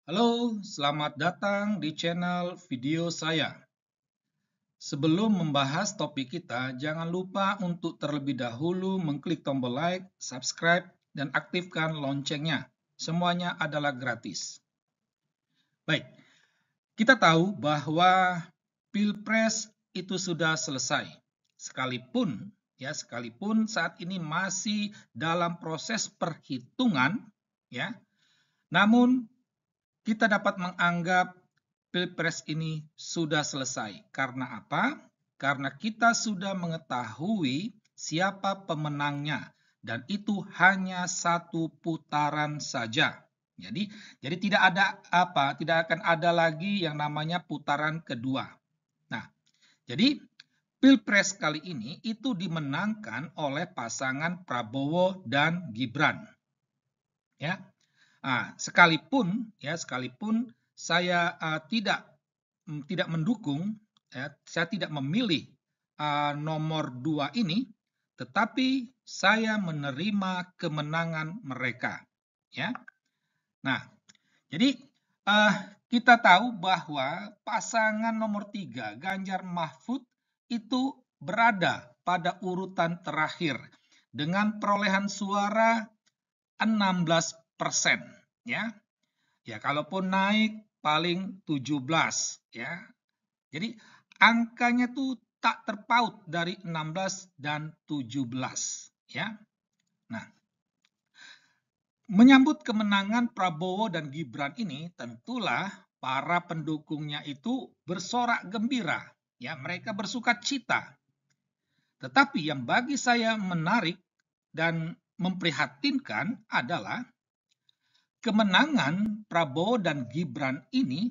Halo, selamat datang di channel video saya. Sebelum membahas topik kita, jangan lupa untuk terlebih dahulu mengklik tombol like, subscribe, dan aktifkan loncengnya. Semuanya adalah gratis. Baik, kita tahu bahwa Pilpres itu sudah selesai. Sekalipun saat ini masih dalam proses perhitungan, ya. Namun kita dapat menganggap Pilpres ini sudah selesai. Karena apa? Karena kita sudah mengetahui siapa pemenangnya. Dan itu hanya satu putaran saja. Jadi tidak akan ada lagi yang namanya putaran kedua. Nah, jadi Pilpres kali ini itu dimenangkan oleh pasangan Prabowo dan Gibran. Ya. Sekalipun saya tidak mendukung, saya tidak memilih nomor 2 ini, tetapi saya menerima kemenangan mereka. Ya. Nah, jadi kita tahu bahwa pasangan nomor 3, Ganjar Mahfud, itu berada pada urutan terakhir dengan perolehan suara 16%. Ya, kalaupun naik paling 17, ya. Jadi angkanya tuh tak terpaut dari 16 dan 17, ya. Nah, menyambut kemenangan Prabowo dan Gibran ini, tentulah para pendukungnya itu bersorak gembira, ya, mereka bersuka cita. Tetapi yang bagi saya menarik dan memprihatinkan adalah kemenangan Prabowo dan Gibran ini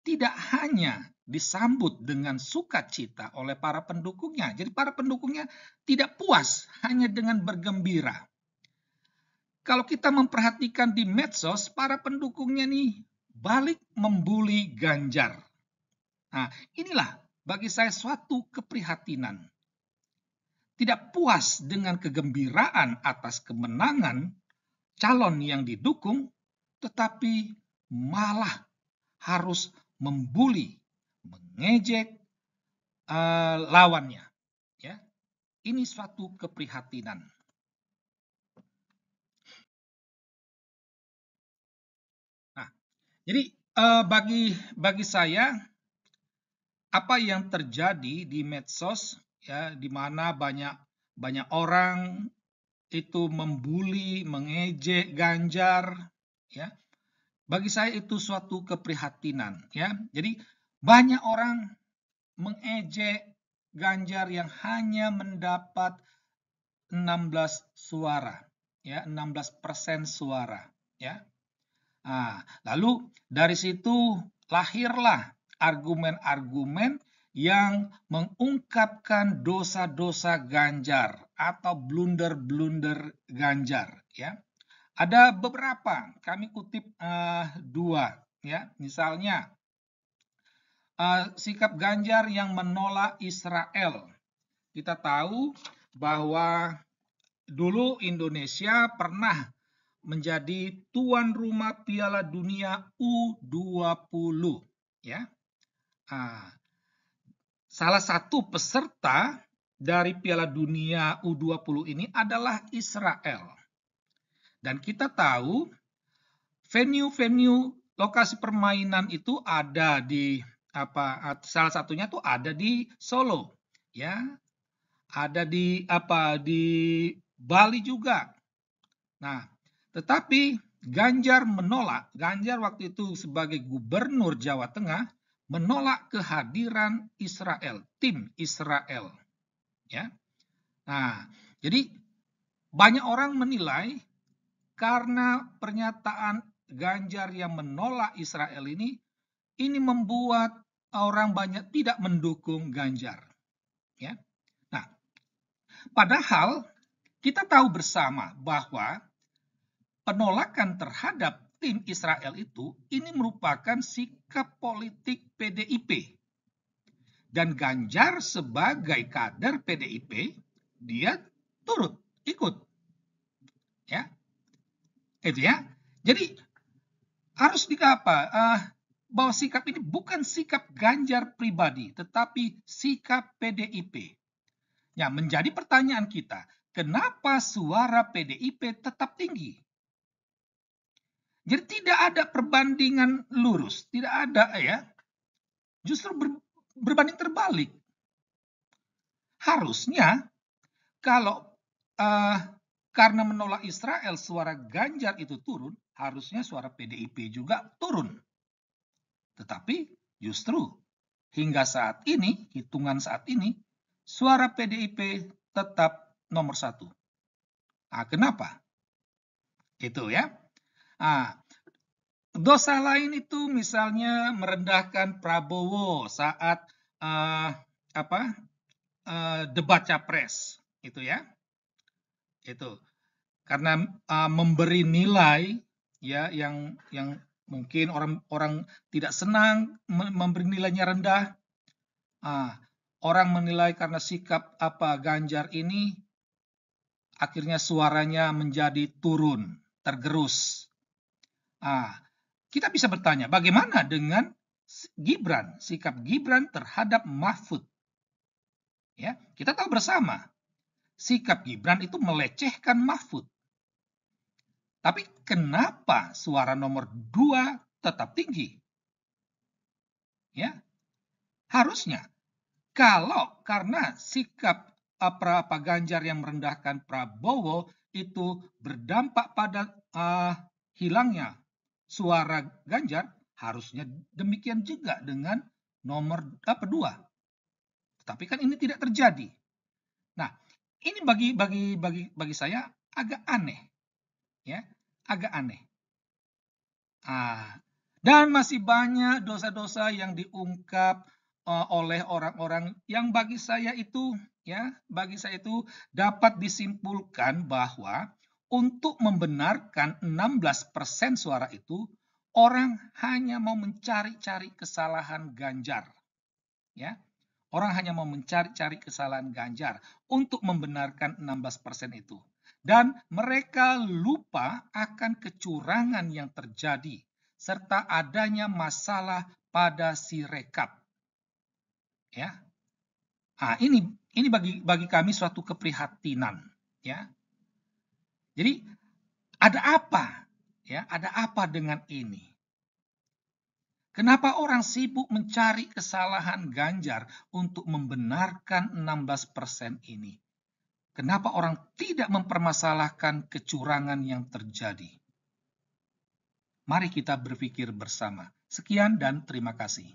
tidak hanya disambut dengan sukacita oleh para pendukungnya. Jadi para pendukungnya tidak puas hanya dengan bergembira. Kalau kita memperhatikan di medsos, para pendukungnya nih balik membuli Ganjar. Nah, inilah bagi saya suatu keprihatinan. Tidak puas dengan kegembiraan atas kemenangan calon yang didukung, tetapi malah harus membuli, mengejek lawannya. Ya, ini suatu keprihatinan. Nah, jadi bagi saya apa yang terjadi di medsos, ya, di mana banyak orang itu membuli, mengejek Ganjar, ya. Bagi saya itu suatu keprihatinan, ya. Jadi banyak orang mengejek Ganjar yang hanya mendapat 16 suara, ya, 16% suara, ya. Lalu dari situ lahirlah argumen-argumen yang mengungkapkan dosa-dosa Ganjar atau blunder-blunder Ganjar, ya. Ada beberapa, kami kutip dua, ya. Misalnya sikap Ganjar yang menolak Israel. Kita tahu bahwa dulu Indonesia pernah menjadi tuan rumah Piala Dunia U20, ya. Salah satu peserta dari Piala Dunia U20 ini adalah Israel. Dan kita tahu venue-venue lokasi permainan itu ada di salah satunya tuh ada di Solo, ya. Ada di Bali juga. Nah, tetapi Ganjar menolak. Ganjar waktu itu sebagai gubernur Jawa Tengah menolak kehadiran Israel, tim Israel, ya. Nah, jadi banyak orang menilai karena pernyataan Ganjar yang menolak Israel ini membuat orang banyak tidak mendukung Ganjar, ya. Nah, padahal kita tahu bersama bahwa penolakan terhadap tim Israel ini merupakan sikap politik PDIP. Dan Ganjar sebagai kader PDIP, dia turut ikut. Ya. Itu ya. Jadi harus apa? Bahwa sikap ini bukan sikap Ganjar pribadi, tetapi sikap PDIP. Ya, menjadi pertanyaan kita, kenapa suara PDIP tetap tinggi? Jadi tidak ada perbandingan lurus, tidak ada ya. Justru berbanding terbalik. Harusnya kalau karena menolak Israel suara Ganjar itu turun, harusnya suara PDIP juga turun. Tetapi justru hingga saat ini, hitungan saat ini, suara PDIP tetap nomor 1. Kenapa? Itu ya. Dosa lain itu misalnya merendahkan Prabowo saat debat capres, itu ya. Itu karena memberi nilai ya yang mungkin orang tidak senang memberi nilainya rendah. Orang menilai karena sikap Ganjar ini akhirnya suaranya menjadi turun, tergerus. Kita bisa bertanya, bagaimana dengan Gibran, sikap Gibran terhadap Mahfud? Ya, kita tahu bersama, sikap Gibran itu melecehkan Mahfud. Tapi kenapa suara nomor 2 tetap tinggi? Ya, harusnya kalau karena sikap Ganjar yang merendahkan Prabowo itu berdampak pada hilangnya suara Ganjar, harusnya demikian juga dengan nomor 2. Tetapi kan ini tidak terjadi. Nah, ini bagi saya agak aneh. Ya, agak aneh. Dan masih banyak dosa-dosa yang diungkap oleh orang-orang yang bagi saya itu dapat disimpulkan bahwa untuk membenarkan 16% suara itu, orang hanya mau mencari-cari kesalahan Ganjar. Ya, orang hanya mau mencari-cari kesalahan Ganjar untuk membenarkan 16% itu. Dan mereka lupa akan kecurangan yang terjadi serta adanya masalah pada Sirekap. Ya. Ini bagi kami suatu keprihatinan, ya. Jadi ada apa? Ya, ada apa dengan ini? Kenapa orang sibuk mencari kesalahan Ganjar untuk membenarkan 16% ini? Kenapa orang tidak mempermasalahkan kecurangan yang terjadi? Mari kita berpikir bersama. Sekian dan terima kasih.